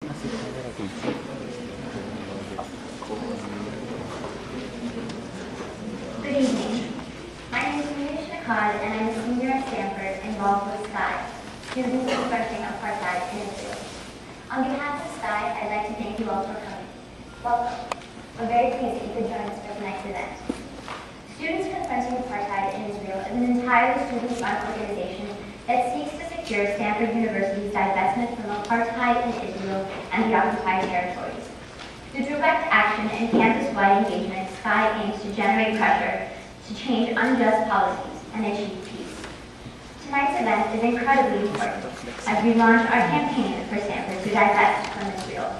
Good evening. My name is Omar Shakir, and I'm a senior at Stanford involved with SCI, Students Confronting Apartheid in Israel. On behalf of SCI, I'd like to thank you all for coming. Welcome. We're very pleased that you could join us for tonight's event. Students Confronting Apartheid in Israel is an entirely student-run organization that seeks to secure Stanford University's divestment from apartheid in Israel and the occupied territories. Through direct action and campus-wide engagement, SCI aims to generate pressure to change unjust policies and achieve peace. Tonight's event is incredibly important as we launch our campaign for Stanford to divest from Israel.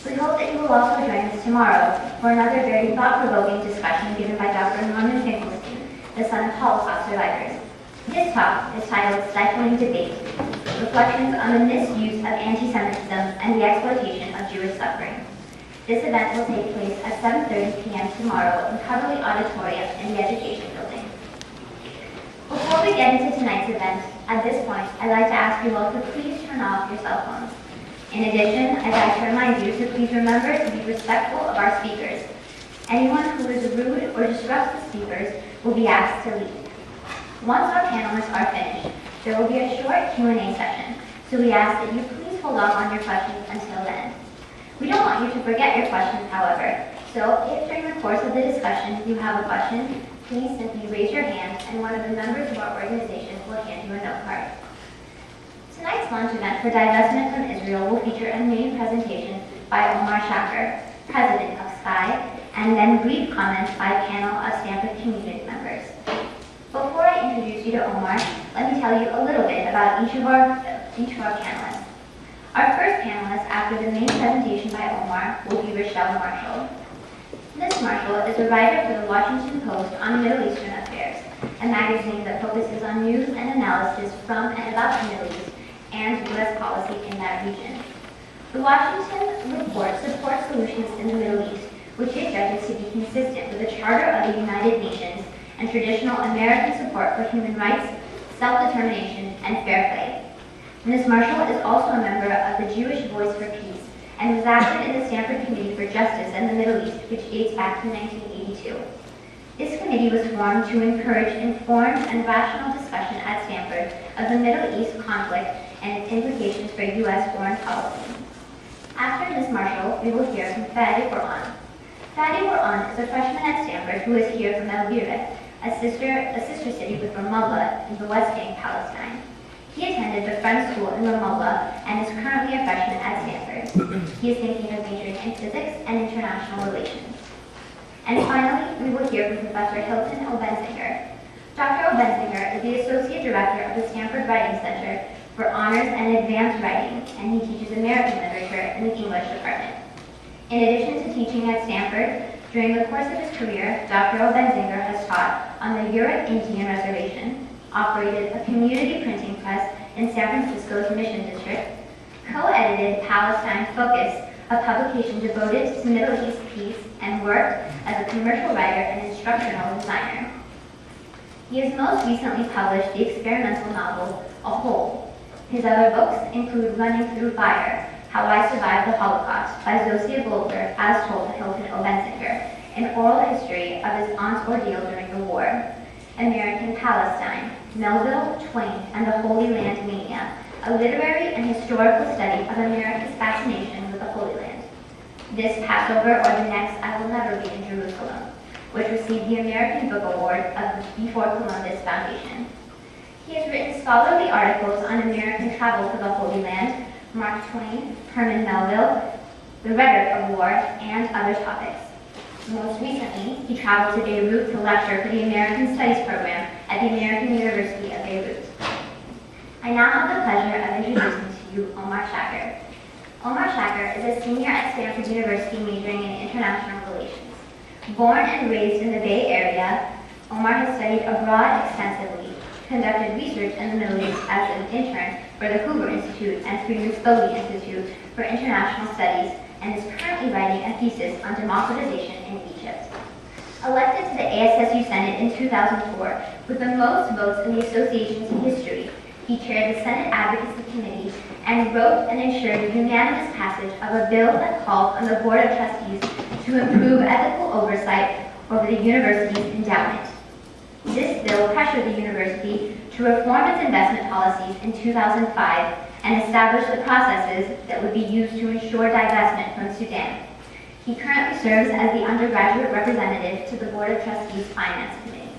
We hope that you will also join us tomorrow for another very thought-provoking discussion given by Dr. Norman Finkelstein, the son of Holocaust survivors. His talk is titled Stifling Debate, Reflections on the Misuse of Anti-Semitism and the Exploitation of Jewish Suffering. This event will take place at 7:30 p.m. tomorrow in Coverly Auditorium in the Education Building. Before we get into tonight's event, at this point, I'd like to ask you all to please turn off your cell phones. In addition, I'd like to remind you to please remember to be respectful of our speakers. Anyone who is rude or disrupts the speakers will be asked to leave. Once our panelists are finished, there will be a short Q&A session, so we ask that you please hold off on your questions until then. We don't want you to forget your questions, however, so if during the course of the discussion you have a question, please simply raise your hand and one of the members of our organization will hand you a note card. Tonight's launch event for divestment from Israel will feature a main presentation by Omar Shakir, president of SCI, and then brief comments by a panel of Stanford community members. Before I introduce you to Omar, let me tell you a little bit about each of our panelists. Our first panelist after the main presentation by Omar will be Raschelle Marshall. Ms. Marshall is a writer for the Washington Post on Middle Eastern Affairs, a magazine that focuses on news and analysis from and about the Middle East and U.S. policy in that region. The Washington report supports solutions in the Middle East, which it judges to be consistent with the Charter of the United Nations and traditional American support for human rights, self-determination, and fair play. Ms. Marshall is also a member of the Jewish Voice for Peace and was active in the Stanford Committee for Justice in the Middle East, which dates back to 1982. This committee was formed to encourage informed and rational discussion at Stanford of the Middle East conflict and its implications for U.S. foreign policy. After Ms. Marshall, we will hear from Fadi Quran. Fadi Quran is a freshman at Stanford who is here from El Biret, a sister city with Ramallah in the West Bank, Palestine. He attended the Friends School in Ramallah and is currently a freshman at Stanford. He is thinking of majoring in physics and international relations. And finally, we will hear from Professor Hilton Obenzinger. Dr. Obenzinger is the Associate Director of the Stanford Writing Center for Honors and Advanced Writing, and he teaches American Literature in the English department. In addition to teaching at Stanford, during the course of his career, Dr. Obenzinger has taught on the Yurok Indian Reservation, operated a community printing press in San Francisco's Mission District, co-edited Palestine Focus, a publication devoted to Middle East peace, and worked as a commercial writer and instructional designer. He has most recently published the experimental novel, A Hole. His other books include Running Through Fire, How I Survived the Holocaust by Zosia Goldberg, as told to Hilton Obenzinger, an oral history of his aunt's ordeal during the war, American Palestine, Melville, Twain, and the Holy Land Mania, a literary and historical study of America's fascination with the Holy Land. This Passover or the Next I Will Never Be in Jerusalem, which received the American Book Award of the Before Columbus Foundation. He has written scholarly articles on American travel to the Holy Land, Mark Twain, Herman Melville, the rhetoric of war, and other topics. Most recently, he traveled to Beirut to lecture for the American Studies program at the American University of Beirut. I now have the pleasure of introducing to you Omar Shakir. Omar Shakir is a senior at Stanford University majoring in international relations. Born and raised in the Bay Area, Omar has studied abroad extensively, conducted research in the Middle East as an intern for the Hoover Institute and Freeman Spogli Institute for International Studies, and is currently writing a thesis on democratization in Egypt. Elected to the ASSU Senate in 2004 with the most votes in the association's history, He chaired the Senate Advocacy Committee and wrote and ensured unanimous passage of a bill that called on the Board of Trustees to improve ethical oversight over the university's endowment. This bill pressured the university to reform its investment policies in 2005 and establish the processes that would be used to ensure divestment from Sudan. He currently serves as the undergraduate representative to the Board of Trustees Finance Committee.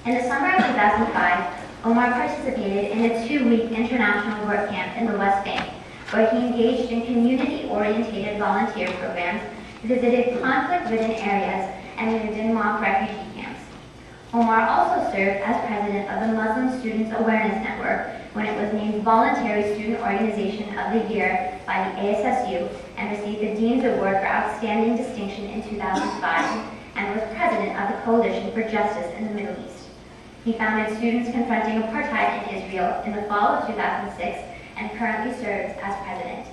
In the summer of 2005, Omar participated in a 2-week international work camp in the West Bank, where he engaged in community-oriented volunteer programs, visited conflict-ridden areas, and lived in mock refugee camps. Omar also served as president of the Muslim Students Awareness Network when it was named Voluntary Student Organization of the Year by the ASSU and received the Dean's Award for Outstanding Distinction in 2005 and was president of the Coalition for Justice in the Middle East. He founded Students Confronting Apartheid in Israel in the fall of 2006 and currently serves as president.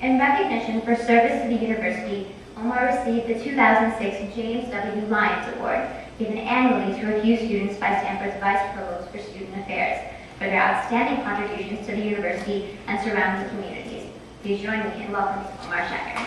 In recognition for service to the university, Omar received the 2006 James W. Lyons Award, given annually to a few students by Stanford's Vice Provost for Student Affairs for their outstanding contributions to the university and surrounding communities. Please join me in welcoming Omar Shakir.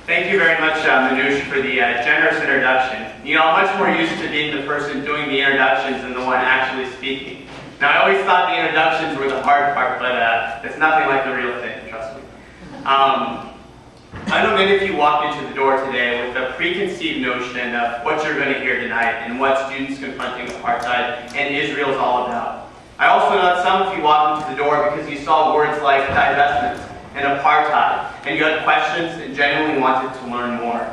Thank you very much, Manoush, for the generous introduction. You know, I'm much more used to being the person doing the introductions than the one actually speaking. Now, I always thought the introductions were the hard part, but it's nothing like the real thing, trust me. I know many of you walked into the door today with a preconceived notion of what you're going to hear tonight and what Students Confronting Apartheid and Israel is all about. I also know that some of you walked into the door because you saw words like divestment and apartheid, and you had questions and genuinely wanted to learn more.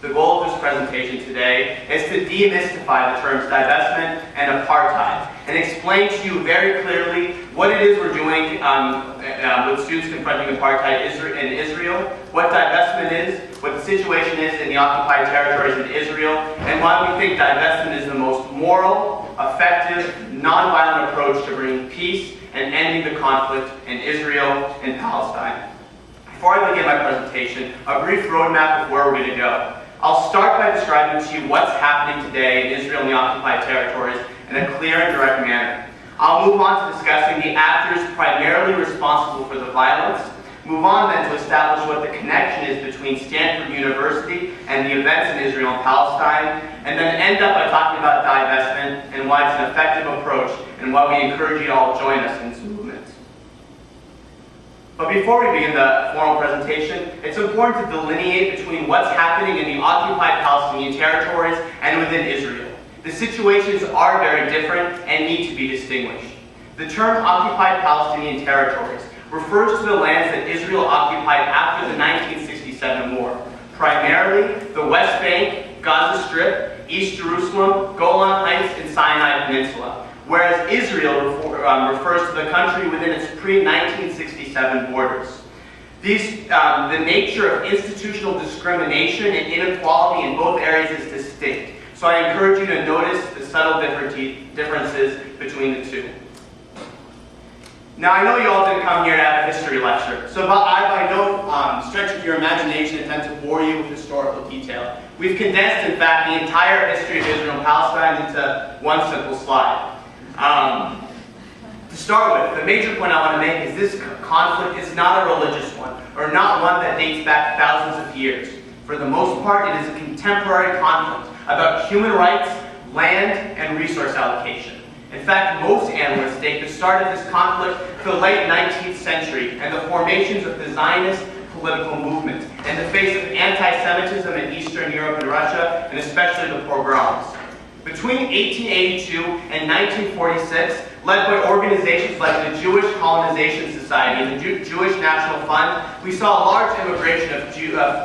The goal of this presentation today is to demystify the terms divestment and apartheid and explain to you very clearly what it is we're doing with Students Confronting Apartheid in Israel, what divestment is, what the situation is in the occupied territories in Israel, and why we think divestment is the most moral, effective, nonviolent approach to bringing peace and ending the conflict in Israel and Palestine. Before I begin my presentation, a brief roadmap of where we're going to go. I'll start by describing to you what's happening today in Israel and the occupied territories in a clear and direct manner. I'll move on to discussing the actors primarily responsible for the violence, move on then to establish what the connection is between Stanford University and the events in Israel and Palestine, and then end up by talking about divestment and why it's an effective approach and why we encourage you to all join us in this movement. But before we begin the formal presentation, it's important to delineate between what's happening in the occupied Palestinian territories and within Israel. The situations are very different and need to be distinguished. The term occupied Palestinian territories refers to the lands that Israel occupied after the 1967 war, primarily the West Bank, Gaza Strip, East Jerusalem, Golan Heights, and Sinai Peninsula, whereas Israel refers to the country within its pre-1967 borders. The nature of institutional discrimination and inequality in both areas is distinct, so I encourage you to notice the subtle differences between the two. Now, I know you all didn't come here to have a history lecture, so I by no stretch of your imagination intend to bore you with historical detail. We've condensed, in fact, the entire history of Israel and Palestine into one simple slide. To start with, the major point I want to make is this conflict is not a religious one, or not one that dates back thousands of years. For the most part, it is a contemporary conflict about human rights, land, and resource allocation. In fact, most analysts date the start of this conflict to the late 19th century and the formations of the Zionist political movement in the face of anti-Semitism in Eastern Europe and Russia, and especially the pogroms. Between 1882 and 1946, led by organizations like the Jewish Colonization Society and the Jewish National Fund, we saw a large immigration of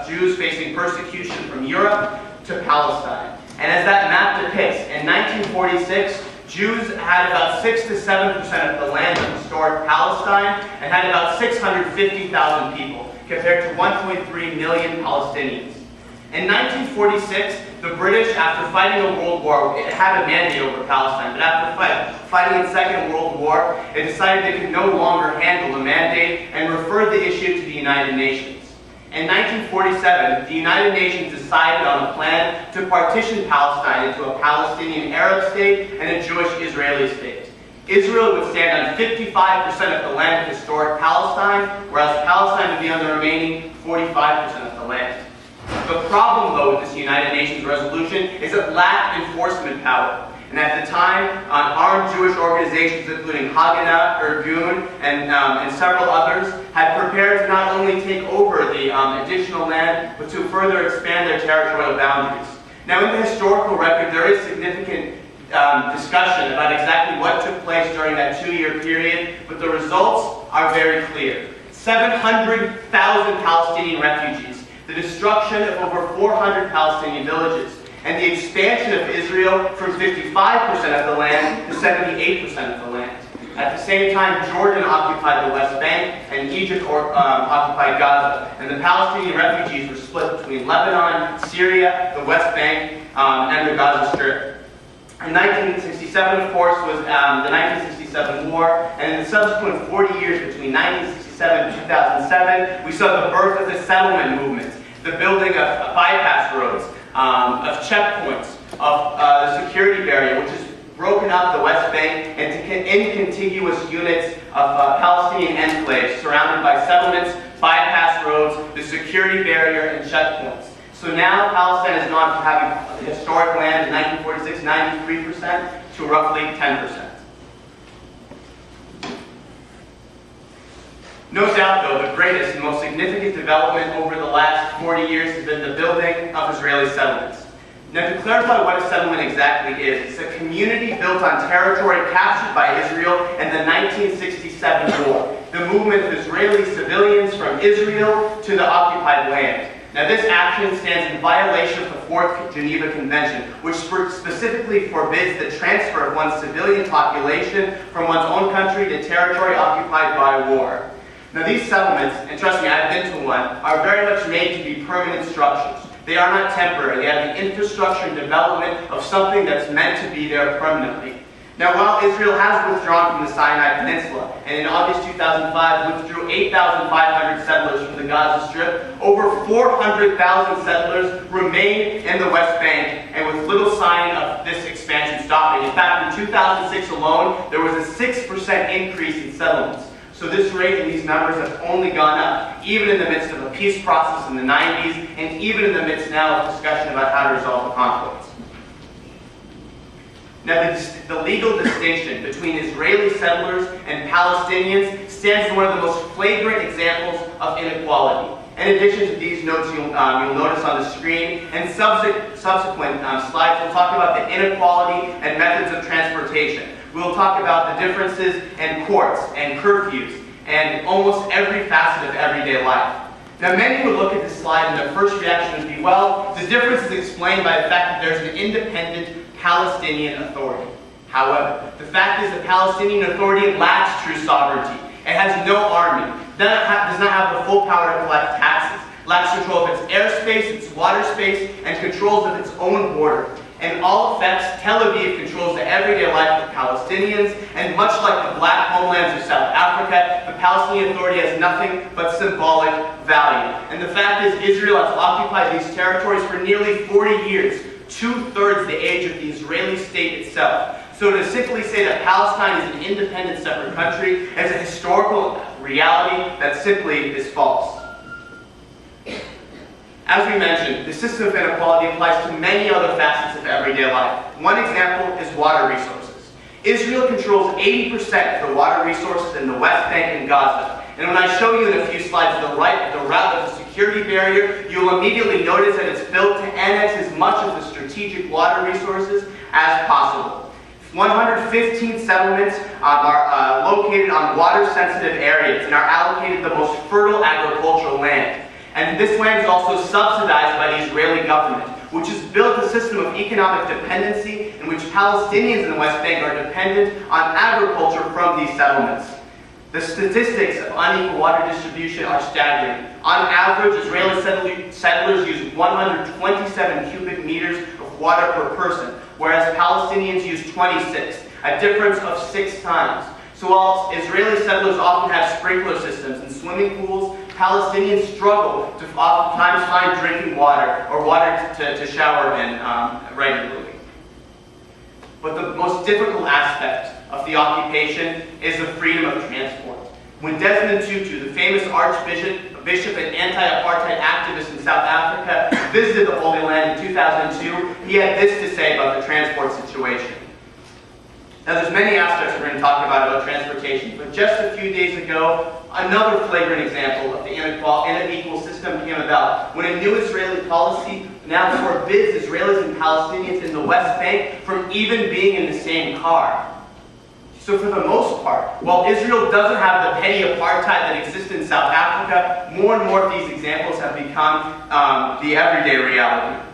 Jews facing persecution from Europe to Palestine. And as that map depicts, in 1946, Jews had about 6 to 7% of the land of historic Palestine and had about 650,000 people, compared to 1.3 million Palestinians. In 1946, the British, after fighting a world war, it had a mandate over Palestine, but after fighting the Second World War, it decided they could no longer handle the mandate and referred the issue to the United Nations. In 1947, the United Nations decided on a plan to partition Palestine into a Palestinian Arab state and a Jewish Israeli state. Israel would stand on 55% of the land of historic Palestine, whereas Palestine would be on the remaining 45% of the land. The problem, though, with this United Nations resolution is it lacked enforcement power. And at the time, armed Jewish organizations, including Haganah, Irgun, and several others, had prepared to not only take over the additional land, but to further expand their territorial boundaries. Now, in the historical record, there is significant discussion about exactly what took place during that 2-year period, but the results are very clear. 700,000 Palestinian refugees, the destruction of over 400 Palestinian villages, and the expansion of Israel from 55% of the land to 78% of the land. At the same time, Jordan occupied the West Bank and Egypt occupied Gaza, and the Palestinian refugees were split between Lebanon, Syria, the West Bank, and the Gaza Strip. In 1967, of course, was the 1967 war, and in the subsequent 40 years between 1967 and 2007, we saw the birth of the settlement movement, the building of bypass roads, of checkpoints, of the security barrier, which has broken up the West Bank into contiguous units of Palestinian enclaves surrounded by settlements, bypass roads, the security barrier, and checkpoints. So now Palestine has gone from having historic land in 1946, 93%, to roughly 10%. No doubt, though, the greatest and most significant development over the last 40 years has been the building of Israeli settlements. Now, to clarify what a settlement exactly is, it's a community built on territory captured by Israel in the 1967 war, the movement of Israeli civilians from Israel to the occupied land. Now, this action stands in violation of the Fourth Geneva Convention, which specifically forbids the transfer of one's civilian population from one's own country to territory occupied by war. Now, these settlements, and trust me, I've been to one, are very much made to be permanent structures. They are not temporary. They have the infrastructure and development of something that's meant to be there permanently. Now, while Israel has withdrawn from the Sinai Peninsula, and in August 2005 withdrew 8,500 settlers from the Gaza Strip, over 400,000 settlers remain in the West Bank, and with little sign of this expansion stopping. In fact, in 2006 alone, there was a 6% increase in settlements. So this rate and these numbers have only gone up, even in the midst of a peace process in the 90s, and even in the midst now of discussion about how to resolve the conflict. Now, the legal distinction between Israeli settlers and Palestinians stands as one of the most flagrant examples of inequality. In addition to these notes you'll notice on the screen, and subsequent slides, we'll talk about the inequality and methods of transportation. We'll talk about the differences in courts and curfews and almost every facet of everyday life. Now, many would look at this slide and their first reaction would be, well, the difference is explained by the fact that there's an independent Palestinian Authority. However, the fact is the Palestinian Authority lacks true sovereignty. It has no army, does not have the full power to collect taxes, lacks control of its airspace, its water space, and controls of its own border. In all effects, Tel Aviv controls the everyday life of Palestinians, and much like the black homelands of South Africa, the Palestinian Authority has nothing but symbolic value. And the fact is, Israel has occupied these territories for nearly 40 years, 2/3 the age of the Israeli state itself. So to simply say that Palestine is an independent, separate country is a historical reality that simply is false. As we mentioned, the system of inequality applies to many other facets of everyday life. One example is water resources. Israel controls 80% of the water resources in the West Bank and Gaza. And when I show you in a few slides the route of the security barrier, you'll immediately notice that it's built to annex as much of the strategic water resources as possible. 115 settlements are located on water-sensitive areas and are allocated the most fertile agricultural land. And this land is also subsidized by the Israeli government, which has built a system of economic dependency in which Palestinians in the West Bank are dependent on agriculture from these settlements. The statistics of unequal water distribution are staggering. On average, Israeli settlers use 127 cubic meters of water per person, whereas Palestinians use 26, a difference of 6 times. So while Israeli settlers often have sprinkler systems and swimming pools, Palestinians struggle to oftentimes find drinking water or water to shower in regularly. But the most difficult aspect of the occupation is the freedom of transport. When Desmond Tutu, the famous archbishop and anti-apartheid activist in South Africa, visited the Holy Land in 2002, he had this to say about the transport situation. Now there's many aspects we're going to talk about transportation, but just a few days ago, another flagrant example of the unequal system came about when a new Israeli policy now forbids Israelis and Palestinians in the West Bank from even being in the same car. So for the most part, while Israel doesn't have the petty apartheid that exists in South Africa, more and more of these examples have become the everyday reality.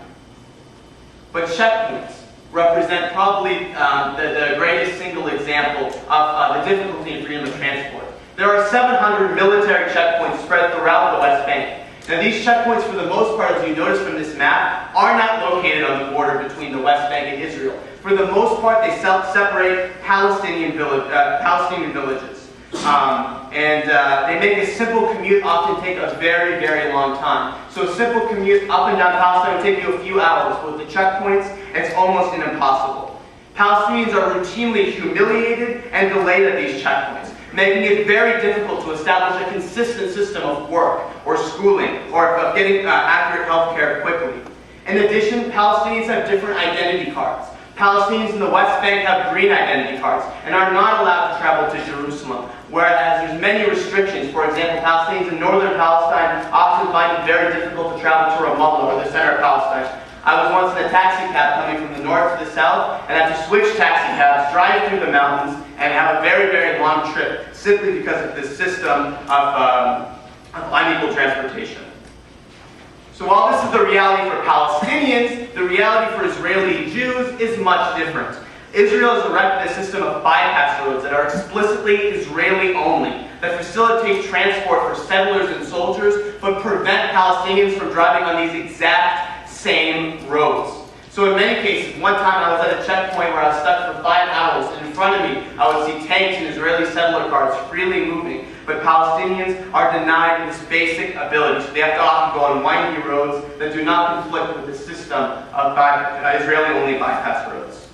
But checkpoints represent probably the greatest single example of the difficulty in freedom of transport. There are 700 military checkpoints spread throughout the West Bank. Now these checkpoints, for the most part, as you notice from this map, are not located on the border between the West Bank and Israel. For the most part, they separate Palestinian villages. They make a simple commute often take a very, very long time. So a simple commute up and down Palestine will take you a few hours. With the checkpoints, it's almost impossible. Palestinians are routinely humiliated and delayed at these checkpoints, making it very difficult to establish a consistent system of work or schooling or of getting accurate health care quickly. In addition, Palestinians have different identity cards. Palestinians in the West Bank have green identity cards and are not allowed to travel to Jerusalem, whereas there's many restrictions. For example, Palestinians in northern Palestine often find it very difficult to travel to Ramallah or the center of Palestine. I was once in a taxi cab coming from the north to the south and had to switch taxi cabs, drive through the mountains, and have a very, very long trip simply because of this system of unequal transportation. So while this is the reality for Palestinians, the reality for Israeli Jews is much different. Israel has erected a system of bypass roads that are explicitly Israeli only, that facilitate transport for settlers and soldiers, but prevent Palestinians from driving on these exact same roads. So in many cases, one time I was at a checkpoint where I was stuck for 5 hours, and in front of me I would see tanks and Israeli settler cars freely moving, but Palestinians are denied this basic ability. So they have to often go on windy roads that do not conflict with the system of Israeli-only bypass roads.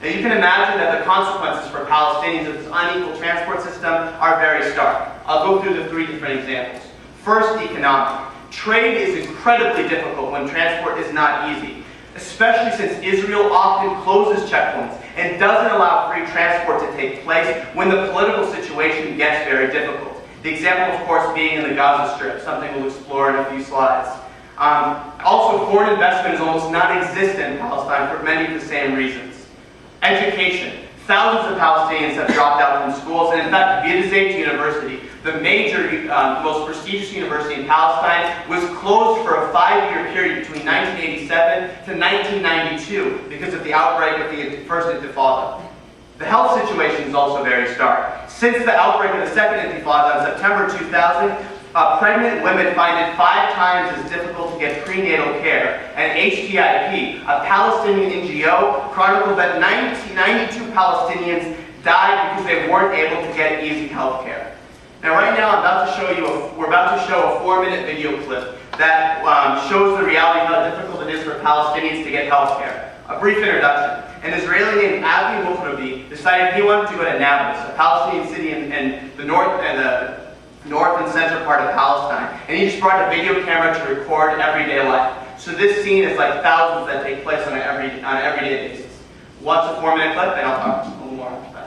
Now you can imagine that the consequences for Palestinians of this unequal transport system are very stark. I'll go through the 3 different examples. First, economic. Trade is incredibly difficult when transport is not easy, especially since Israel often closes checkpoints and doesn't allow free transport to take place when the political situation gets very difficult. The example, of course, being in the Gaza Strip, something we'll explore in a few slides. Also, foreign investment is almost non-existent in Palestine for many of the same reasons. Education. Thousands of Palestinians have dropped out from schools, and in fact, Divestment University, the major, most prestigious university in Palestine, was closed for a 5-year period between 1987 to 1992 because of the outbreak of the first Intifada. The health situation is also very stark. Since the outbreak of the second Intifada in September 2000, pregnant women find it 5 times as difficult to get prenatal care. And HTIP, a Palestinian NGO, chronicled that 92 Palestinians died because they weren't able to get easy health care. Now right now we're about to show a 4-minute video clip that shows the reality of how difficult it is for Palestinians to get health care. A brief introduction. An Israeli named Avi Mufrabi decided he wanted to go to Nablus, a Palestinian city in the north and center part of Palestine, and he just brought a video camera to record everyday life. So this scene is like thousands that take place on an everyday basis. Watch the 4-minute clip, and I'll talk a little more after that.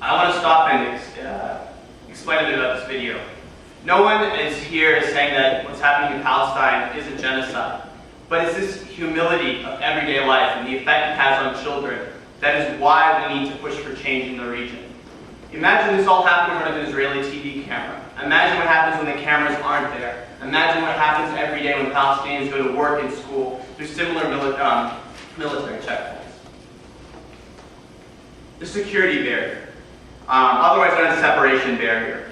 I want to stop and explain a bit about this video. No one is here saying that what's happening in Palestine is a genocide, but it's this humility of everyday life and the effect it has on children that is why we need to push for change in the region. Imagine this all happening in front of an Israeli TV camera. Imagine what happens when the cameras aren't there. Imagine what happens every day when Palestinians go to work and school through similar military checkpoints. The security barrier, otherwise known as separation barrier.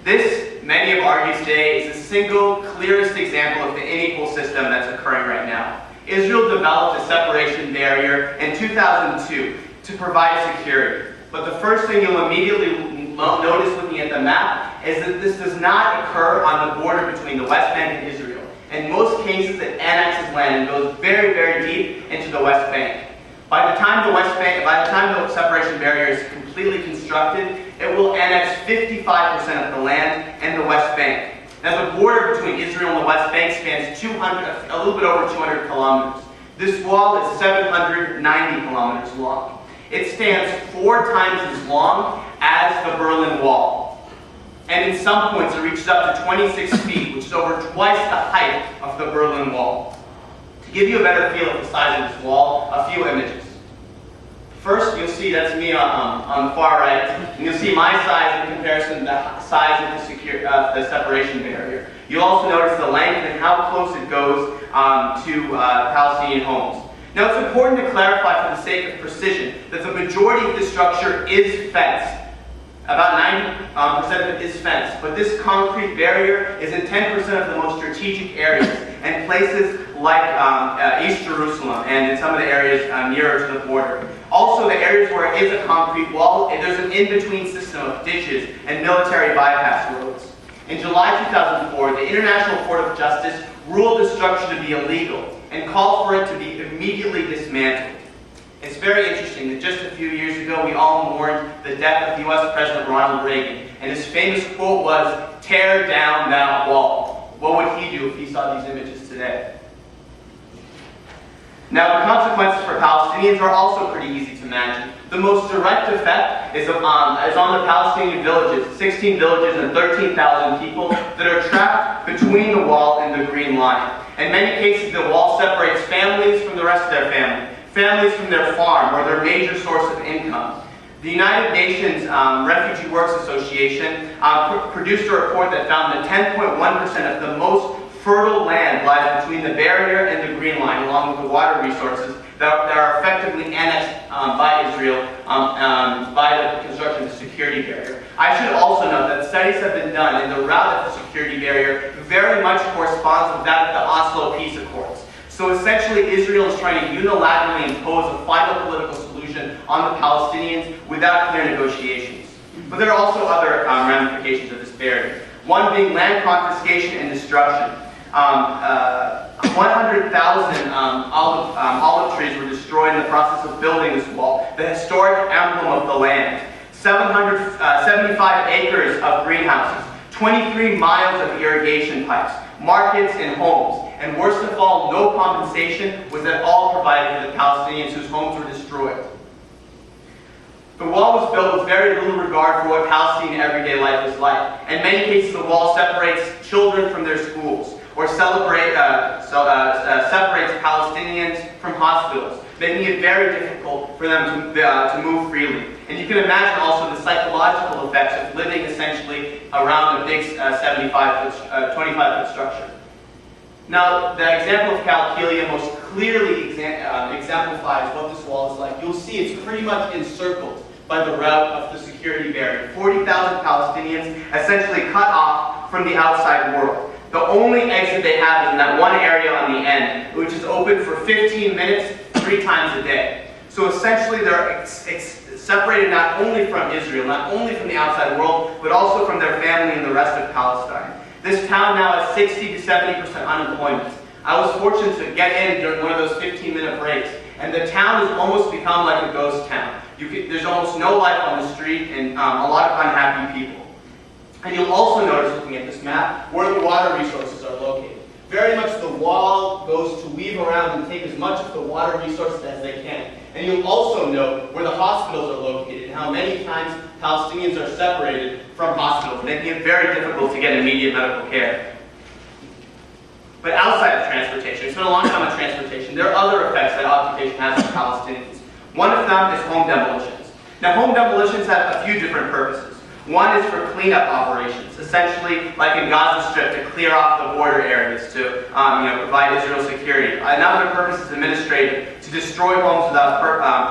This, many have argued today, is the single clearest example of the unequal system that's occurring right now. Israel developed a separation barrier in 2002 to provide security. But the first thing you'll immediately notice looking at the map is that this does not occur on the border between the West Bank and Israel. In most cases, it annexes land and goes very, very deep into the West Bank. By the time the separation barrier is completely constructed, it will annex 55% of the land and the West Bank. Now, the border between Israel and the West Bank spans a little bit over 200 kilometers. This wall is 790 kilometers long. It stands 4 times as long as the Berlin Wall. And in some points, it reaches up to 26 feet, which is over twice the height of the Berlin Wall. To give you a better feel of the size of this wall, a few images. First, you'll see that's me on the far right, and you'll see my size in comparison to the size of the separation barrier. You'll also notice the length and how close it goes to Palestinian homes. Now, it's important to clarify for the sake of precision that the majority of this structure is fenced. About 90% of it is fenced, but this concrete barrier is in 10% of the most strategic areas and places like East Jerusalem and in some of the areas nearer to the border. Also, the areas where it is a concrete wall, there's an in-between system of ditches and military bypass roads. In July 2004, the International Court of Justice ruled the structure to be illegal and called for it to be immediately dismantled. It's very interesting that just a few years ago, we all mourned the death of U.S. President Ronald Reagan, and his famous quote was, "Tear down that wall." What would he do if he saw these images today? Now, the consequences for Palestinians are also pretty easy to imagine. The most direct effect is on the Palestinian villages, 16 villages and 13,000 people that are trapped between the wall and the Green Line. In many cases, the wall separates families from the rest of their family, families from their farm or their major source of income. The United Nations Refugee Works Association produced a report that found that 10.1% of the most fertile land lies between the barrier and the Green Line, along with the water resources that are effectively annexed by Israel by the construction of the security barrier. I should also note that studies have been done, and the route of the security barrier very much corresponds with that of the Oslo Peace Accords. So essentially, Israel is trying to unilaterally impose a final political solution on the Palestinians without clear negotiations. But there are also other ramifications of this barrier. One being land confiscation and destruction. 100,000 olive trees were destroyed in the process of building this wall, the historic emblem of the land. 75 acres of greenhouses, 23 miles of irrigation pipes, markets and homes, and worst of all, no compensation was at all provided for the Palestinians whose homes were destroyed. The wall was built with very little regard for what Palestinian everyday life is like. In many cases, the wall separates children from their schools, or separates Palestinians from hospitals, making it very difficult for them to move freely. And you can imagine also the psychological effects of living essentially around a big 25-foot structure. Now, the example of Calkilia most clearly exemplifies what this wall is like. You'll see it's pretty much encircled by the route of the security barrier. 40,000 Palestinians essentially cut off from the outside world. The only exit they have is in that one area on the end, which is open for 15 minutes, 3 times a day. So essentially they're separated not only from Israel, not only from the outside world, but also from their family and the rest of Palestine. This town now has 60 to 70% unemployment. I was fortunate to get in during one of those 15-minute breaks, and the town has almost become like a ghost town. There's almost no life on the street and a lot of unhappy people. And you'll also notice, looking at this map, where the water resources are located. Very much the wall goes to weave around and take as much of the water resources as they can. And you'll also note where the hospitals are located and how many times Palestinians are separated from hospitals, making it very difficult to get immediate medical care. But outside of transportation, we spent a long time on transportation, there are other effects that occupation has on Palestinians. One of them is home demolitions. Now, home demolitions have a few different purposes. One is for cleanup operations, essentially like in Gaza Strip, to clear off the border areas to provide Israel security. Another purpose is administrative, to destroy homes without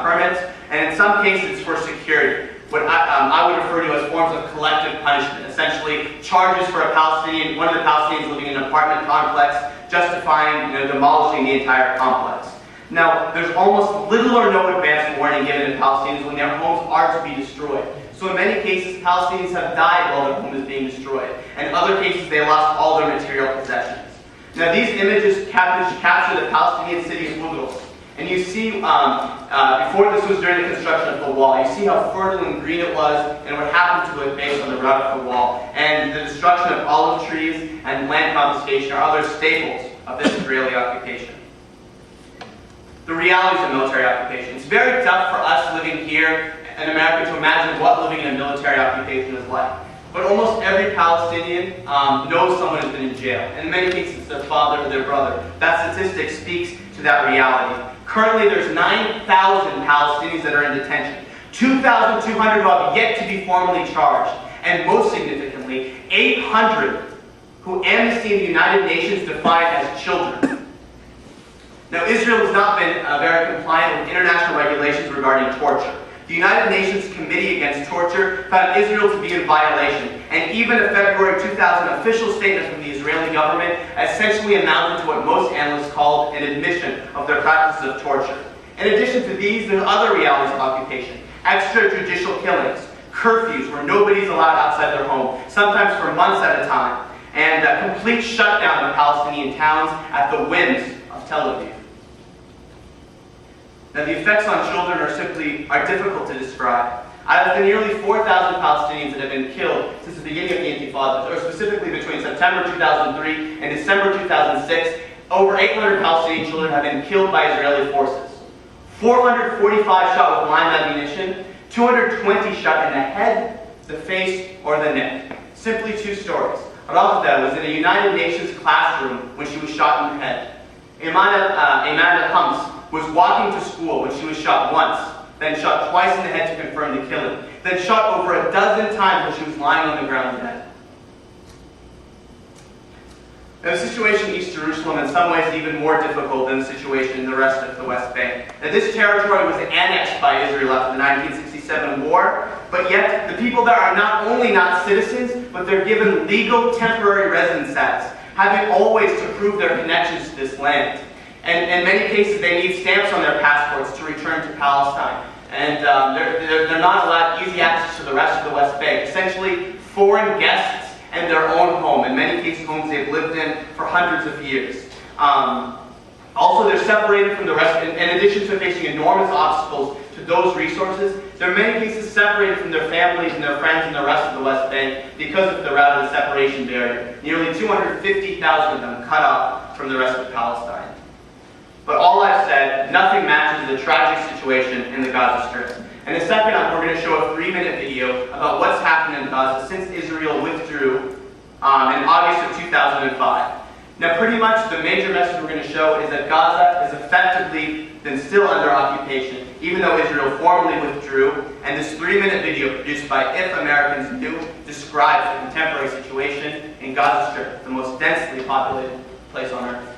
permits, and in some cases it's for security. What I would refer to as forms of collective punishment, essentially charges for one of the Palestinians living in an apartment complex, justifying demolishing the entire complex. Now, there's almost little or no advance warning given to Palestinians when their homes are to be destroyed. So in many cases, Palestinians have died while their home is being destroyed. And in other cases, they lost all their material possessions. Now, these images capture the Palestinian city of Qudus. And you see, before this was during the construction of the wall, you see how fertile and green it was and what happened to it based on the route of the wall. And the destruction of olive trees and land confiscation are other staples of this Israeli occupation. The realities of military occupation. It's very tough for us living here in America to imagine what living in a military occupation is like. But almost every Palestinian knows someone who's been in jail. And in many cases, it's their father or their brother. That statistic speaks to that reality. Currently, there's 9,000 Palestinians that are in detention. 2,200 who have yet to be formally charged. And most significantly, 800 who Amnesty and the United Nations define as children. Now, Israel has not been very compliant with international regulations regarding torture. The United Nations Committee Against Torture found Israel to be in violation, and even a February 2000 official statement from the Israeli government essentially amounted to what most analysts called an admission of their practices of torture. In addition to these, there are other realities of occupation. Extrajudicial killings, curfews where nobody's allowed outside their home, sometimes for months at a time, and a complete shutdown of Palestinian towns at the whims of Tel Aviv. Now, the effects on children are difficult to describe. Out of the nearly 4,000 Palestinians that have been killed since the beginning of the Intifada, or specifically between September 2003 and December 2006, over 800 Palestinian children have been killed by Israeli forces. 445 shot with live ammunition, 220 shot in the head, the face, or the neck. Simply 2 stories. Raschelle was in a United Nations classroom when she was shot in the head. Amanda Humps was walking to school when she was shot once, then shot twice in the head to confirm the killing, then shot over a dozen times when she was lying on the ground dead. Now, the situation in East Jerusalem in some ways is even more difficult than the situation in the rest of the West Bank. Now, this territory was annexed by Israel after the 1967 war, but yet the people there are not only not citizens, but they're given legal temporary residence status, having always to prove their connections to this land. And in many cases, they need stamps on their passports to return to Palestine. And they're not allowed easy access to the rest of the West Bank. Essentially, foreign guests and their own home, in many cases homes they've lived in for hundreds of years. Also, they're separated from the rest, in addition to facing enormous obstacles to those resources, they're in many cases separated from their families and their friends in the rest of the West Bank because of the route of the separation barrier. Nearly 250,000 of them cut off from the rest of Palestine. But all I've said, nothing matches the tragic situation in the Gaza Strip. In a second, we're going to show a 3-minute video about what's happened in Gaza since Israel withdrew in August of 2005. Now, pretty much the major message we're going to show is that Gaza is effectively been still under occupation, even though Israel formally withdrew. And this 3-minute video produced by If Americans Knew describes the contemporary situation in Gaza Strip, the most densely populated place on earth.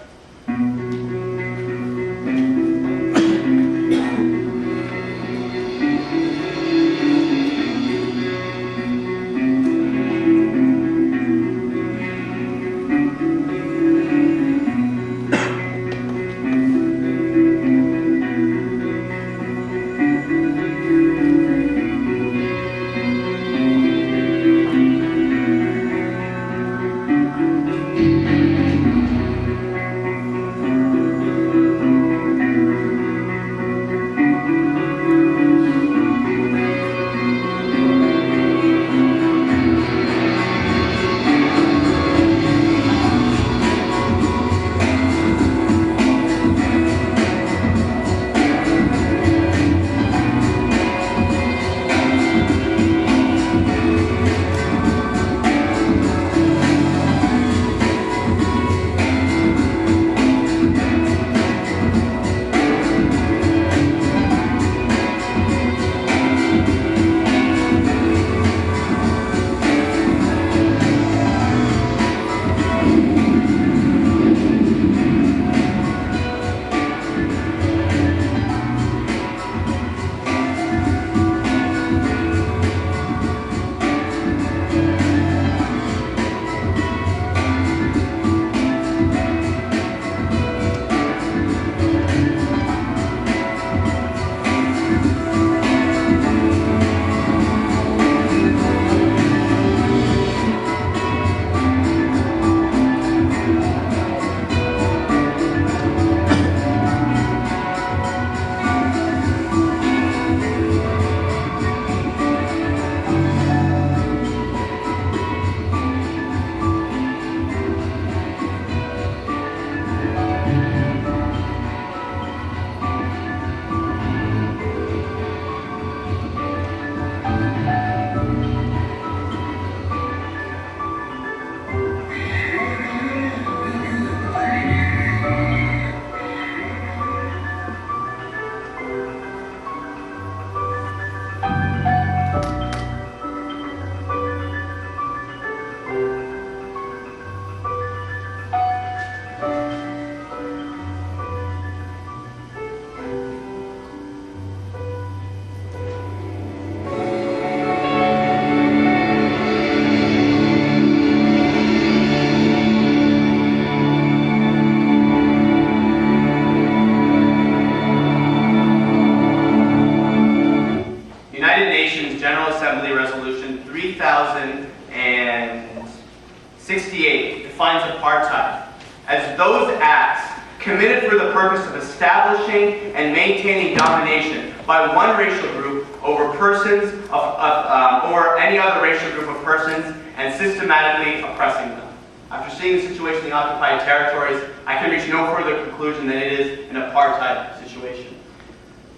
2068 defines apartheid as those acts committed for the purpose of establishing and maintaining domination by one racial group over persons or any other racial group of persons and systematically oppressing them. After seeing the situation in the occupied territories, I can reach no further conclusion than it is an apartheid situation.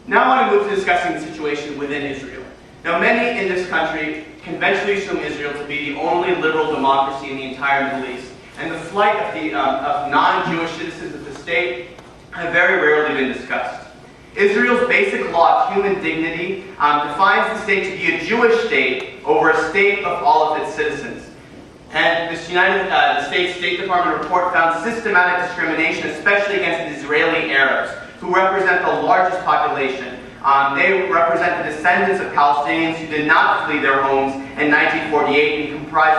Now I want to move to discussing the situation within Israel. Now many in this country conventionally assume Israel to be the only liberal democracy in the entire Middle East, and the flight of non-Jewish citizens of the state have very rarely been discussed. Israel's basic law of human dignity defines the state to be a Jewish state over a state of all of its citizens. And this United States State Department report found systematic discrimination, especially against the Israeli Arabs, who represent the largest population. They represent the descendants of Palestinians who did not flee their homes in 1948 and comprise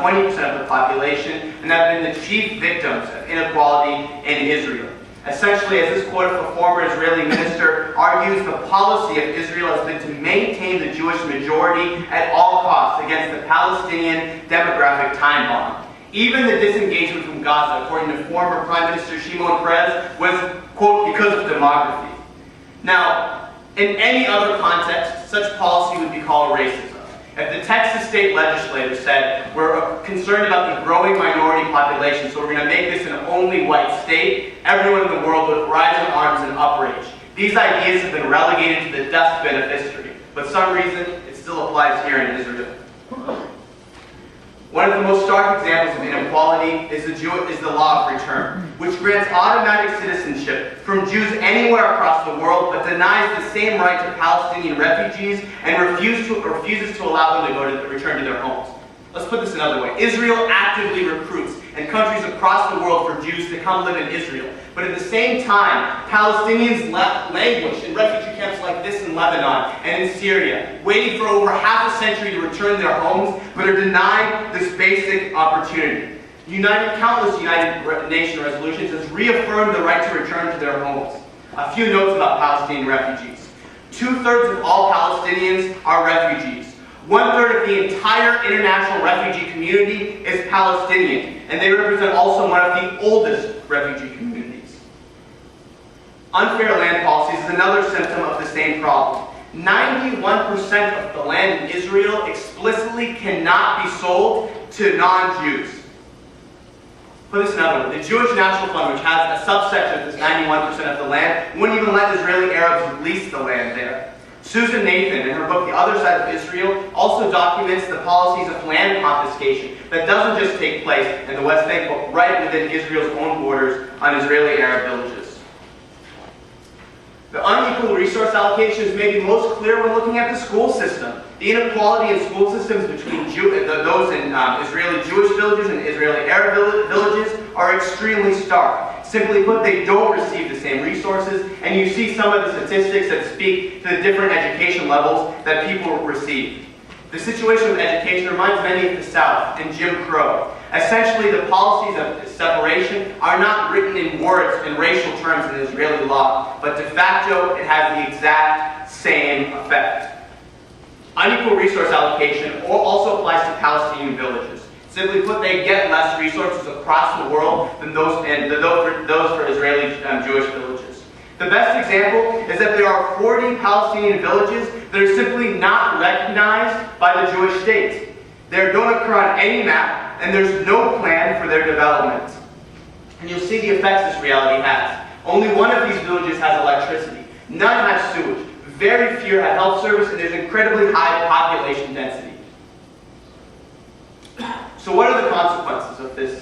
20% of the population and have been the chief victims of inequality in Israel. Essentially, as this quote of a former Israeli minister argues, the policy of Israel has been to maintain the Jewish majority at all costs against the Palestinian demographic time bomb. Even the disengagement from Gaza, according to former Prime Minister Shimon Peres, was, quote, because of demography. Now, in any other context, such policy would be called racism. If the Texas state legislature said, we're concerned about the growing minority population, so we're going to make this an only white state, everyone in the world would rise in arms in outrage. These ideas have been relegated to the dustbin of history, but for some reason, it still applies here in Israel. One of the most stark examples of inequality is the law of return, which grants automatic citizenship from Jews anywhere across the world, but denies the same right to Palestinian refugees and refuses to allow them to return to their homes. Let's put this another way. Israel actively recruits in countries across the world for Jews to come live in Israel. But at the same time, Palestinians languish in refugee camps like this in Lebanon and in Syria, waiting for over half a century to return to their homes, but are denied this basic opportunity. Countless United Nations resolutions has reaffirmed the right to return to their homes. A few notes about Palestinian refugees. 2/3 of all Palestinians are refugees. 1/3 of the entire international refugee community is Palestinian, and they represent also one of the oldest refugee communities. Unfair land policies is another symptom of the same problem. 91% of the land in Israel explicitly cannot be sold to non-Jews. Put this another way. The Jewish National Fund, which has a subsection of this 91% of the land, wouldn't even let Israeli Arabs lease the land there. Susan Nathan, in her book The Other Side of Israel, also documents the policies of land confiscation that doesn't just take place in the West Bank, but right within Israel's own borders on Israeli Arab villages. The unequal resource allocation is maybe most clear when looking at the school system. The inequality in school systems between those in Israeli Jewish villages and Israeli Arab villages are extremely stark. Simply put, they don't receive the same resources, and you see some of the statistics that speak to the different education levels that people receive. The situation with education reminds many of the South and Jim Crow. Essentially, the policies of separation are not written in words in racial terms in Israeli law, but de facto it has the exact same effect. Unequal resource allocation also applies to Palestinian villages. Simply put, they get less resources across the world than those for Israeli Jewish villages. The best example is that there are 40 Palestinian villages that are simply not recognized by the Jewish state. They don't occur on any map, and there's no plan for their development. And you'll see the effects this reality has. Only one of these villages has electricity. None have sewage. Very few have health service, and there's incredibly high population density. So what are the consequences of this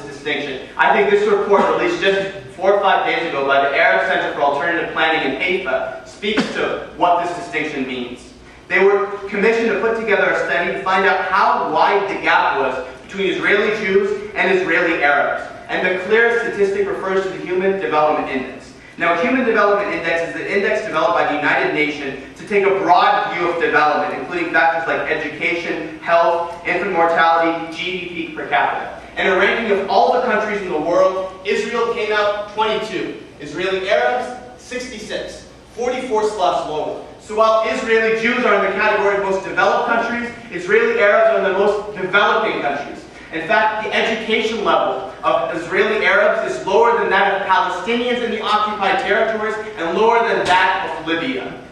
distinction? I think this report, released just 4 or 5 days ago by the Arab Center for Alternative Planning in Haifa, speaks to what this distinction means. They were commissioned to put together a study to find out how wide the gap was between Israeli Jews and Israeli Arabs. And the clearest statistic refers to the Human Development Index. Now, Human Development Index is the index developed by the United Nations to take a broad view of development, including factors like education, health, infant mortality, GDP per capita. In a ranking of all the countries in the world, Israel came out 22. Israeli Arabs, 66. 44 slots lower. So while Israeli Jews are in the category of most developed countries, Israeli Arabs are in the most developing countries. In fact, the education level of Israeli Arabs is lower than that of Palestinians in the occupied territories and lower than that of Libya.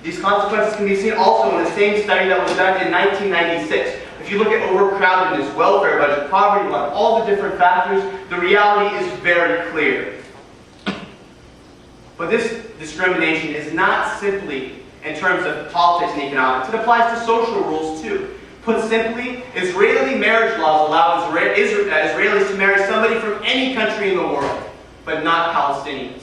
These consequences can be seen also in the same study that was done in 1996. If you look at overcrowdedness, welfare budget, poverty level, all the different factors, the reality is very clear. But this discrimination is not simply in terms of politics and economics. It applies to social rules too. Put simply, Israeli marriage laws allow Israelis to marry somebody from any country in the world, but not Palestinians.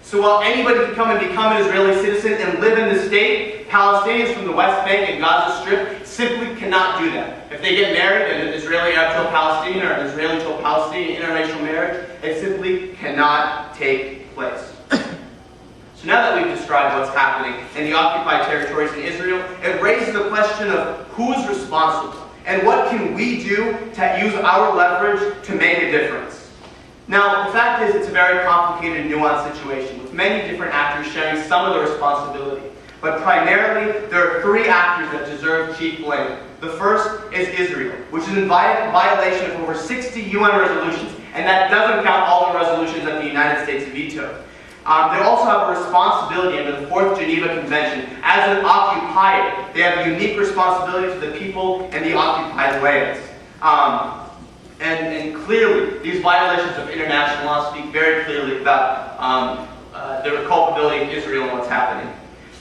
So while anybody can come and become an Israeli citizen and live in the state, Palestinians from the West Bank and Gaza Strip simply cannot do that. If they get married, an Israeli Arab to a Palestinian or an Israeli to a Palestinian interracial marriage, it simply cannot take place. So now that we've described what's happening in the occupied territories in Israel, it raises the question of who is responsible and what can we do to use our leverage to make a difference. Now, the fact is it's a very complicated, nuanced situation with many different actors sharing some of the responsibility. But primarily, there are three actors that deserve chief blame. The first is Israel, which is in violation of over 60 UN resolutions, and that doesn't count all the resolutions that the United States vetoed. They also have a responsibility under the 4th Geneva Convention. As an occupier, they have a unique responsibility to the people and the occupied lands. And clearly, these violations of international law speak very clearly about the culpability of Israel and what's happening.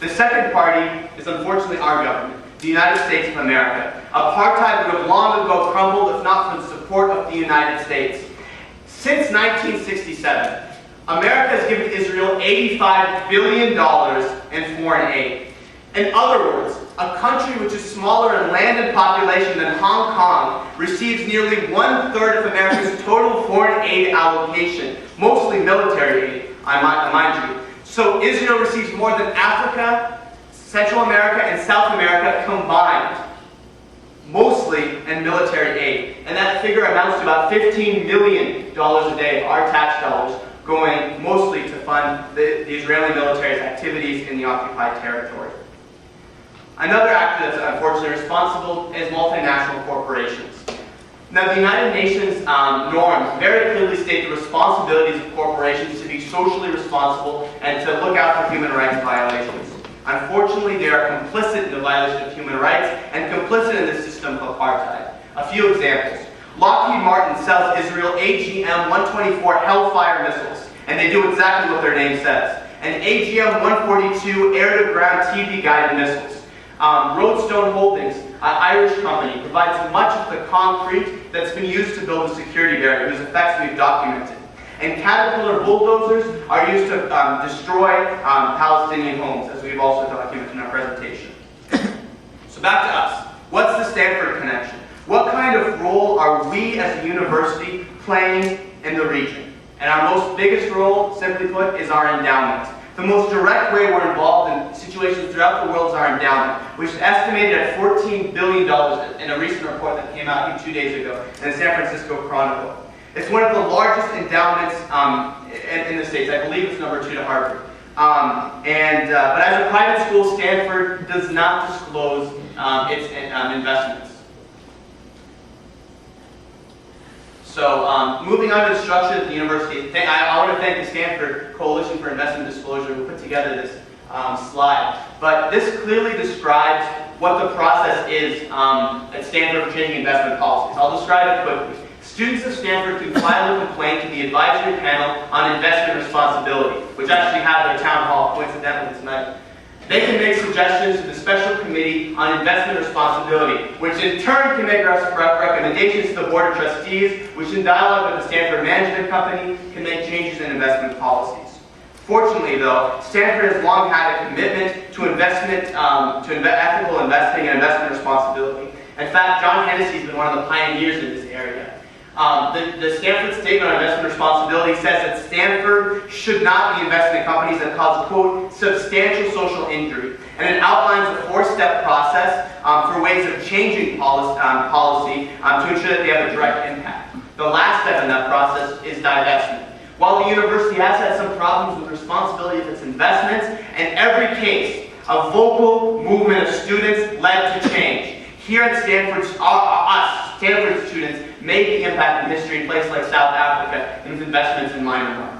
The second party is unfortunately our government, the United States of America. Apartheid would have long ago crumbled if not for the support of the United States. Since 1967, America has given Israel $85 billion in foreign aid. In other words, a country which is smaller in land and population than Hong Kong receives nearly 1/3 of America's total foreign aid allocation, mostly military aid, mind you. So Israel receives more than Africa, Central America, and South America combined, mostly in military aid. And that figure amounts to about $15 million a day of our tax dollars, going mostly to fund the Israeli military's activities in the occupied territory. Another actor that's unfortunately responsible is multinational corporations. Now, the United Nations norms very clearly state the responsibilities of corporations to be socially responsible and to look out for human rights violations. Unfortunately, they are complicit in the violation of human rights and complicit in the system of apartheid. A few examples. Lockheed Martin sells Israel AGM-124 Hellfire missiles, and they do exactly what their name says. And AGM-142 air-to-ground TV-guided missiles. Roadstone Holdings, an Irish company, provides much of the concrete that's been used to build the security barrier, whose effects we've documented. And Caterpillar bulldozers are used to destroy Palestinian homes, as we've also documented in our presentation. So back to us. What's the Stanford connection? What kind of role are we as a university playing in the region? And our most biggest role, simply put, is our endowment. The most direct way we're involved in situations throughout the world is our endowment, which is estimated at $14 billion in a recent report that came out 2 days ago in the San Francisco Chronicle. It's one of the largest endowments in the States. I believe it's number 2 to Harvard. But as a private school, Stanford does not disclose its investments. So moving on to the structure of the university, I want to thank the Stanford Coalition for Investment Disclosure who put together this slide. But this clearly describes what the process is at Stanford for changing investment policies. I'll describe it quickly. Students of Stanford can file a complaint to the advisory panel on investment responsibility, which actually have their town hall coincidentally tonight. They can make suggestions to the Special Committee on Investment Responsibility, which in turn can make recommendations to the Board of Trustees, which in dialogue with the Stanford Management Company can make changes in investment policies. Fortunately, though, Stanford has long had a commitment to ethical investing and investment responsibility. In fact, John Hennessy has been one of the pioneers in this area. The Stanford Statement on Investment Responsibility says that Stanford should not be investing in companies that cause, quote, substantial social injury. And it outlines a 4-step process for ways of changing policy to ensure that they have a direct impact. The last step in that process is divestment, While the university has had some problems with responsibility of its investments, in every case, a vocal movement of students led to change. Here at Stanford, Stanford students made the impact in history in places like South Africa and with investments in Myanmar.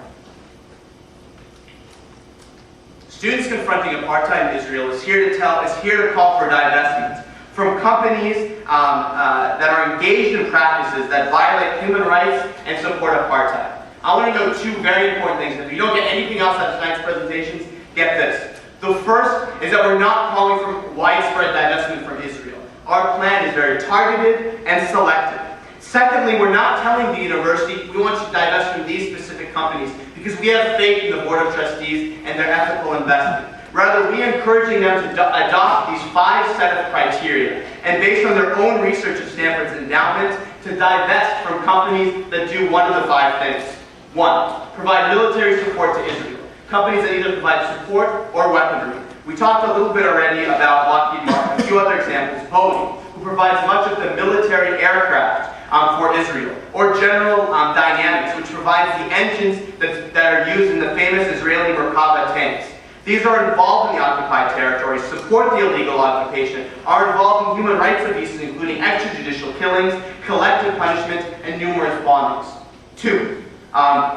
Students Confronting Apartheid in Israel is here to call for divestment from companies that are engaged in practices that violate human rights and support apartheid. I want to note two very important things. If you don't get anything else out of tonight's presentations, get this. The first is that we're not calling for widespread divestment from Israel. Our plan is very targeted and selective. Secondly, we're not telling the university we want you to divest from these specific companies because we have faith in the Board of Trustees and their ethical investment. Rather, we are encouraging them to adopt these 5 set of criteria and based on their own research of Stanford's endowment to divest from companies that do one of the 5 things. 1, provide military support to Israel. Companies that either provide support or weaponry. We talked a little bit already about Lockheed Martin, a few other examples. Boeing, who provides much of the military aircraft for Israel. Or General Dynamics, which provides the engines that are used in the famous Israeli Merkava tanks. These are involved in the occupied territories, support the illegal occupation, are involved in human rights abuses, including extrajudicial killings, collective punishment, and numerous bombings. 2,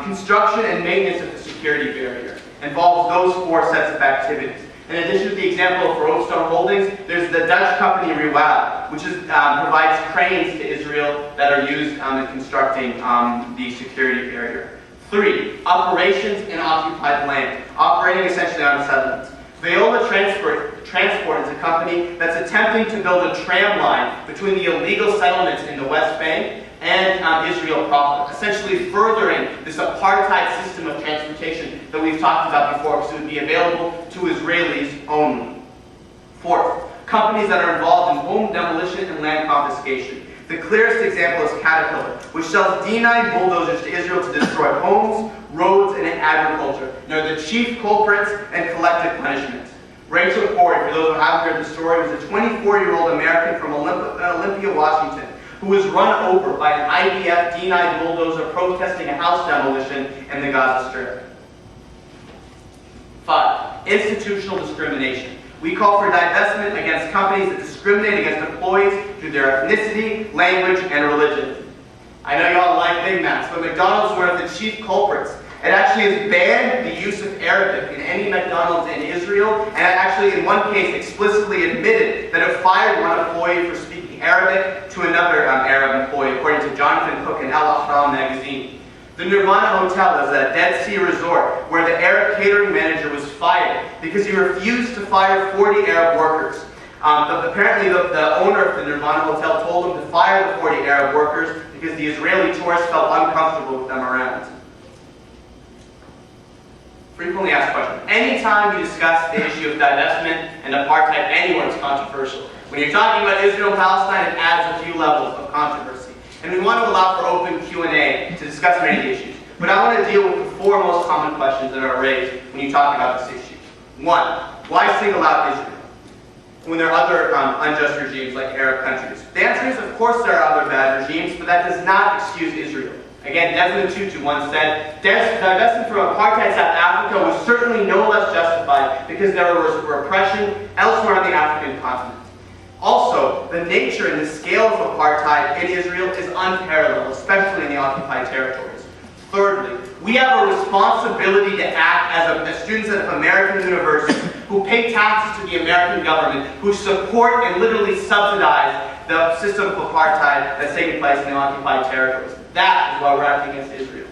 construction and maintenance of the security barrier. Involves those 4 sets of activities. In addition to the example of Roadstone Holdings, there's the Dutch company Rewab, which provides cranes to Israel that are used in constructing the security barrier. 3, operations in occupied land, operating essentially on settlements. Veolia Transport is a company that's attempting to build a tram line between the illegal settlements in the West Bank and Israel proper, essentially furthering this apartheid system of transportation that we've talked about before, because it would be available to Israelis only. 4th, companies that are involved in home demolition and land confiscation. The clearest example is Caterpillar, which sells D9 bulldozers to Israel to destroy homes, roads, and agriculture. They're the chief culprits and collective punishment. Raschelle Cory, for those who haven't heard the story, was a 24-year-old American from Olympia, Washington, who was run over by an IDF D9 bulldozer protesting a house demolition in the Gaza Strip. 5, institutional discrimination. We call for divestment against companies that discriminate against employees through their ethnicity, language, and religion. I know y'all like Big Macs, but McDonald's is one of the chief culprits. It actually has banned the use of Arabic in any McDonald's in Israel, and it actually, in one case, explicitly admitted that it fired one employee for speaking Arabic to another Arab employee, according to Jonathan Cook in El Ahram magazine. The Nirvana Hotel is a Dead Sea resort where the Arab catering manager was fired because he refused to fire 40 Arab workers. Apparently, the owner of the Nirvana Hotel told him to fire the 40 Arab workers because the Israeli tourists felt uncomfortable with them around. Frequently asked question. Anytime you discuss the issue of divestment and apartheid anywhere, it's controversial. When you're talking about Israel and Palestine, it adds a few levels of controversy. And we want to allow for open Q&A to discuss many of the issues. But I want to deal with the 4 most common questions that are raised when you talk about this issue. 1, why single out Israel when there are other unjust regimes like Arab countries? The answer is, of course, there are other bad regimes, but that does not excuse Israel. Again, Desmond Tutu once said, divestment from apartheid South Africa was certainly no less justified because there was repression elsewhere on the African continent. Also, the nature and the scale of apartheid in Israel is unparalleled, especially in the occupied territories. Thirdly, we have a responsibility to act as students at American universities who pay taxes to the American government, who support and literally subsidize the system of apartheid that's taking place in the occupied territories. That is why we're acting against Israel.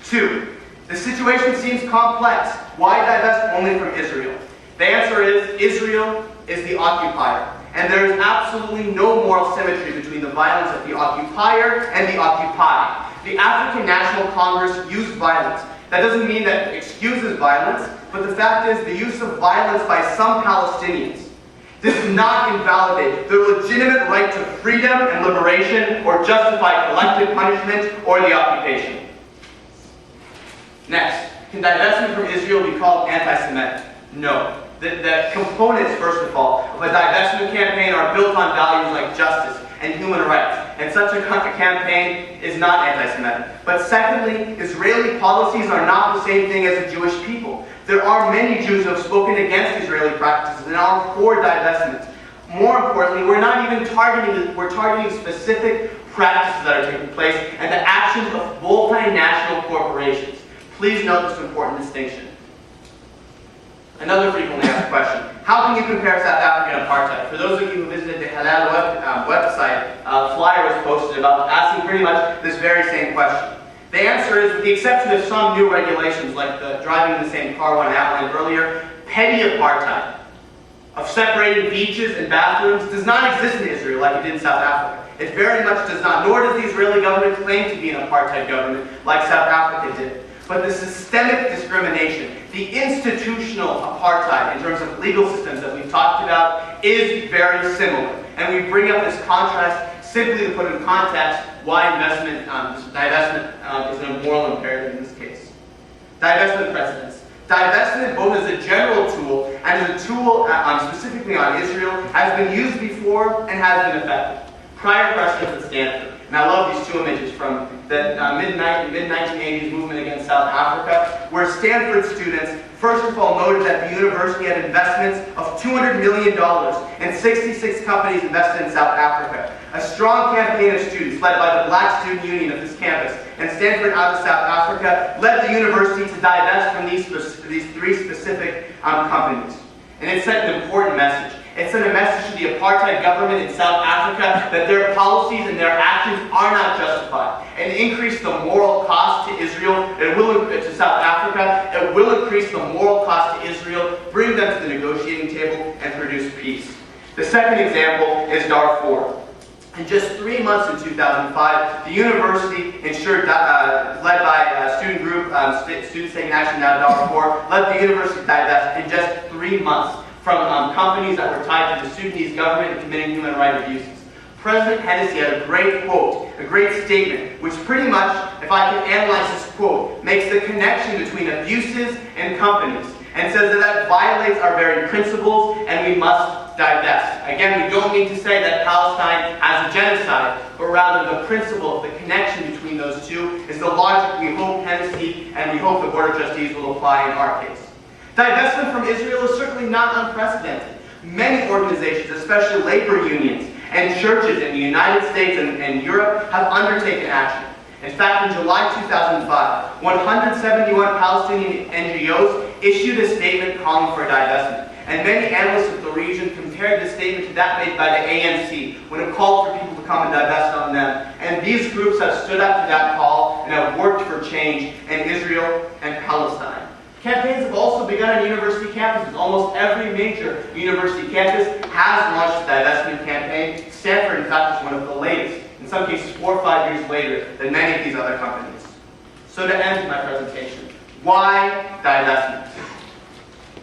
2, the situation seems complex. Why divest only from Israel? The answer is Israel is the occupier. And there is absolutely no moral symmetry between the violence of the occupier and the occupied. The African National Congress used violence. That doesn't mean that it excuses violence, but the fact is the use of violence by some Palestinians does not invalidate their legitimate right to freedom and liberation or justify collective punishment or the occupation. Next, can divestment from Israel be called anti-Semitic? No. The components, first of all, of a divestment campaign are built on values like justice, and human rights, and such a campaign is not anti-Semitic. But secondly, Israeli policies are not the same thing as the Jewish people. There are many Jews who have spoken against Israeli practices and are for divestment. More importantly, we're not even targeting specific practices that are taking place and the actions of multinational corporations. Please note this important distinction. Another frequently asked question: how can you compare South African apartheid? For those of you who visited the Halal website, a flyer was posted about asking pretty much this very same question. The answer is, with the exception of some new regulations like the driving in the same car one outlined earlier, petty apartheid of separating beaches and bathrooms does not exist in Israel like it did in South Africa. It very much does not, nor does the Israeli government claim to be an apartheid government like South Africa did. But the systemic discrimination, the institutional apartheid in terms of legal systems that we've talked about is very similar. And we bring up this contrast simply to put in context why divestment is an immoral imperative in this case. Divestment precedents. Divestment, both as a general tool and as a tool specifically on Israel, has been used before and has been effective. Prior precedents at Stanford. And I love these two images from the mid-1980s movement against South Africa, where Stanford students first of all noted that the university had investments of $200 million and 66 companies invested in South Africa. A strong campaign of students led by the Black Student Union of this campus and Stanford out of South Africa led the university to divest from these three specific companies. And it sent an important message. It sent a message to the apartheid government in South Africa that their policies and their actions are not justified, and increase the moral cost to Israel, to South Africa. It will increase the moral cost to Israel, bring them to the negotiating table, and produce peace. The second example is Darfur. In just 3 months in 2005, the university ensured, led by a student group, Students Taking Action Now Darfur, led the university to divest in just 3 months from companies that were tied to the Sudanese government and committing human rights abuses. President Hennessy had a great quote, a great statement, which pretty much, if I can analyze this quote, makes the connection between abuses and companies, and says that violates our very principles and we must divest. Again, we don't mean to say that Palestine has a genocide, but rather the principle of the connection between those two is the logic we hope Hennessy and we hope the Board of Trustees will apply in our case. Divestment from Israel is certainly not unprecedented. Many organizations, especially labor unions and churches in the United States and Europe, have undertaken action. In fact, in July 2005, 171 Palestinian NGOs issued a statement calling for divestment. And many analysts of the region compared this statement to that made by the ANC when it called for people to come and divest on them. And these groups have stood up to that call and have worked for change in Israel and Palestine. Campaigns have also begun on university campuses. Almost every major university campus has launched a divestment campaign. Stanford, in fact, is one of the latest, in some cases 4 or 5 years later than many of these other companies. So to end my presentation, why divestment?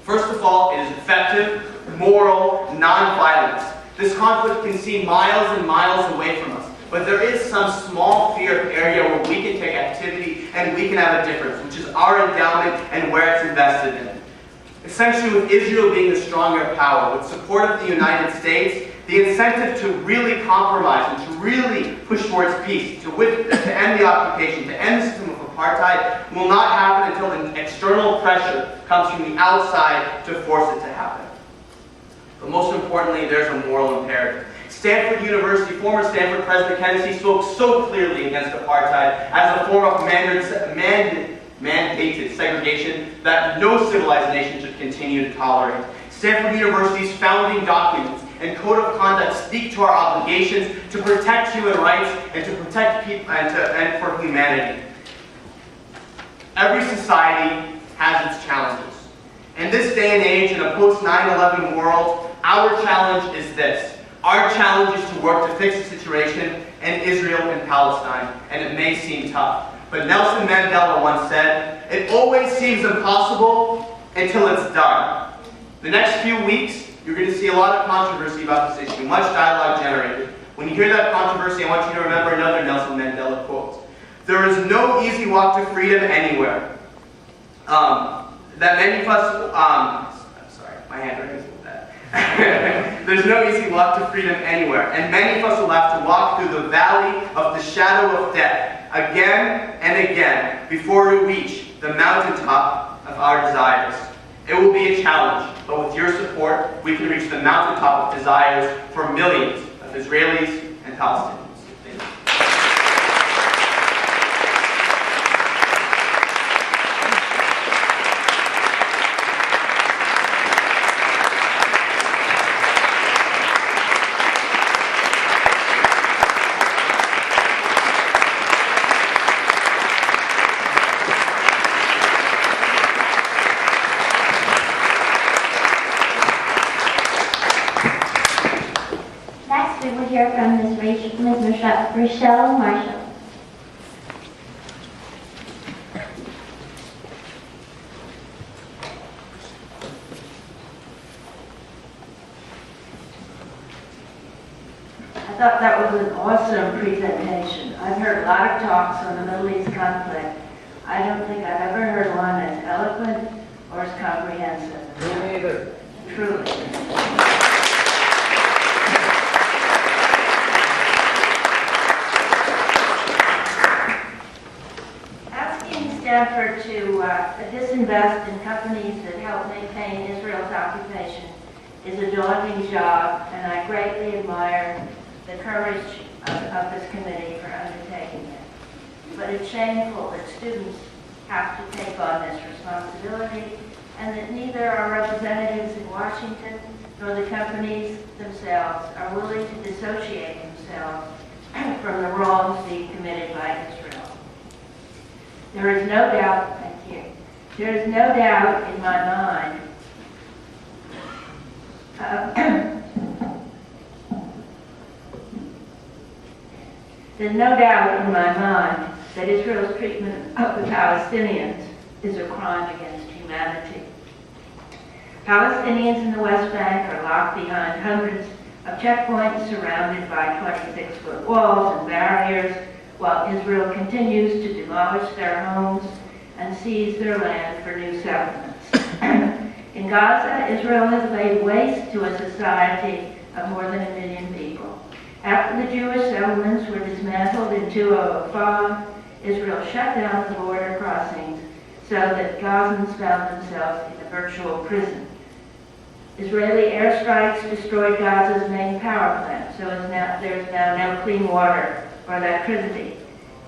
First of all, it is effective, moral, non-violence. This conflict can seem miles and miles away from us, but there is some small sphere of area where we can take activity and we can have a difference, which is our endowment and where it's invested in. Essentially, with Israel being the stronger power, with support of the United States, the incentive to really compromise and to really push towards peace, to end the occupation, to end the system of apartheid, will not happen until an external pressure comes from the outside to force it to happen. But most importantly, there's a moral imperative. Stanford University, former Stanford President Hennessy spoke so clearly against apartheid as a form of mandated segregation that no civilized nation should continue to tolerate. Stanford University's founding documents and code of conduct speak to our obligations to protect human rights and to protect people and for humanity. Every society has its challenges. In this day and age, in a post-9/11 world, our challenge is this. Our challenge is to work to fix the situation in Israel and Palestine, and it may seem tough. But Nelson Mandela once said, "It always seems impossible until it's done." The next few weeks, you're going to see a lot of controversy about this issue, much dialogue generated. When you hear that controversy, I want you to remember another Nelson Mandela quote. "There is no easy walk to freedom anywhere." That many of us, sorry, my handwriting is with that. There's no easy walk to freedom anywhere, and many of us will have to walk through the valley of the shadow of death again and again before we reach the mountaintop of our desires. It will be a challenge, but with your support, we can reach the mountaintop of desires for millions of Israelis and Palestinians. Thank you. Next, we will hear from Ms. Raschelle Marshall. I thought that was an awesome presentation. I've heard a lot of talks on the Middle East conflict. I don't think I've ever heard one as eloquent or as comprehensive. Me neither. Truly. Asking Stanford to disinvest in companies that help maintain Israel's occupation is a daunting job, and I greatly admire the courage of this committee for undertaking it. But it's shameful that students have to take on this responsibility, and that neither our representatives in Washington nor the companies themselves are willing to dissociate themselves from the wrongs being committed by Israel. There is no doubt, thank you, there is no doubt in my mind there's no doubt in my mind that Israel's treatment of the Palestinians is a crime against humanity. Palestinians in the West Bank are locked behind hundreds of checkpoints surrounded by 26-foot walls and barriers, while Israel continues to demolish their homes and seize their land for new settlements. In Gaza, Israel has laid waste to a society of more than 1 million people. After the Jewish settlements were dismantled in 2005, Israel shut down the border crossings so that Gazans found themselves in a virtual prison. Israeli airstrikes destroyed Gaza's main power plant, so there's now no clean water or electricity.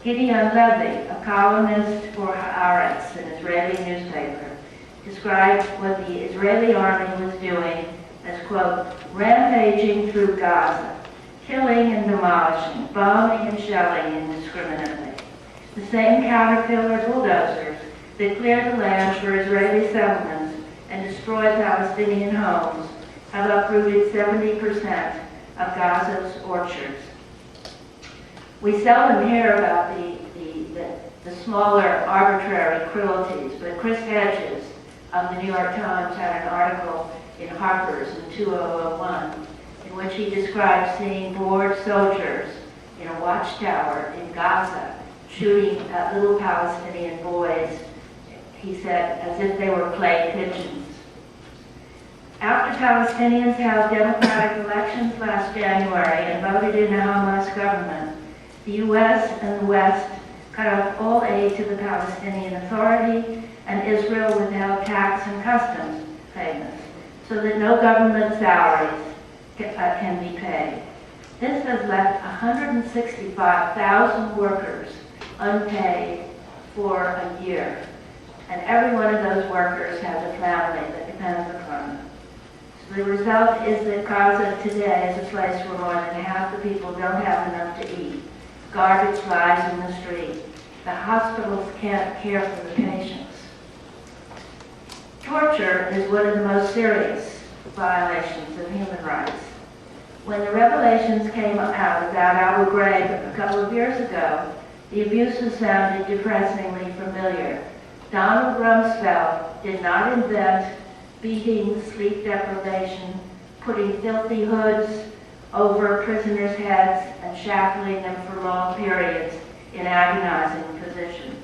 Gideon Levy, a columnist for Haaretz, an Israeli newspaper, described what the Israeli army was doing as, quote, rampaging through Gaza, killing and demolishing, bombing and shelling indiscriminately. The same caterpillar bulldozers that clear the land for Israeli settlements and destroy Palestinian homes have uprooted 70% of Gaza's orchards. We seldom hear about the smaller arbitrary cruelties, but Chris Hedges of the New York Times had an article in Harper's in 2001 in which he described seeing bored soldiers in a watchtower in Gaza shooting at little Palestinian boys, he said, as if they were clay pigeons. After Palestinians held democratic elections last January and voted in a Hamas government, the U.S. and the West cut off all aid to the Palestinian Authority, and Israel withheld tax and customs payments so that no government salaries can be paid. This has left 165,000 workers unpaid for a year, and every one of those workers has a family that depends upon them. So the result is that Gaza today is a place where more than half the people don't have enough to eat. Garbage lies in the street. The hospitals can't care for the patients. Torture is one of the most serious violations of human rights. When the revelations came out about Abu Ghraib a couple of years ago, the abuses sounded depressingly familiar. Donald Rumsfeld did not invent beating, sleep deprivation, putting filthy hoods over prisoners' heads and shackling them for long periods in agonizing positions.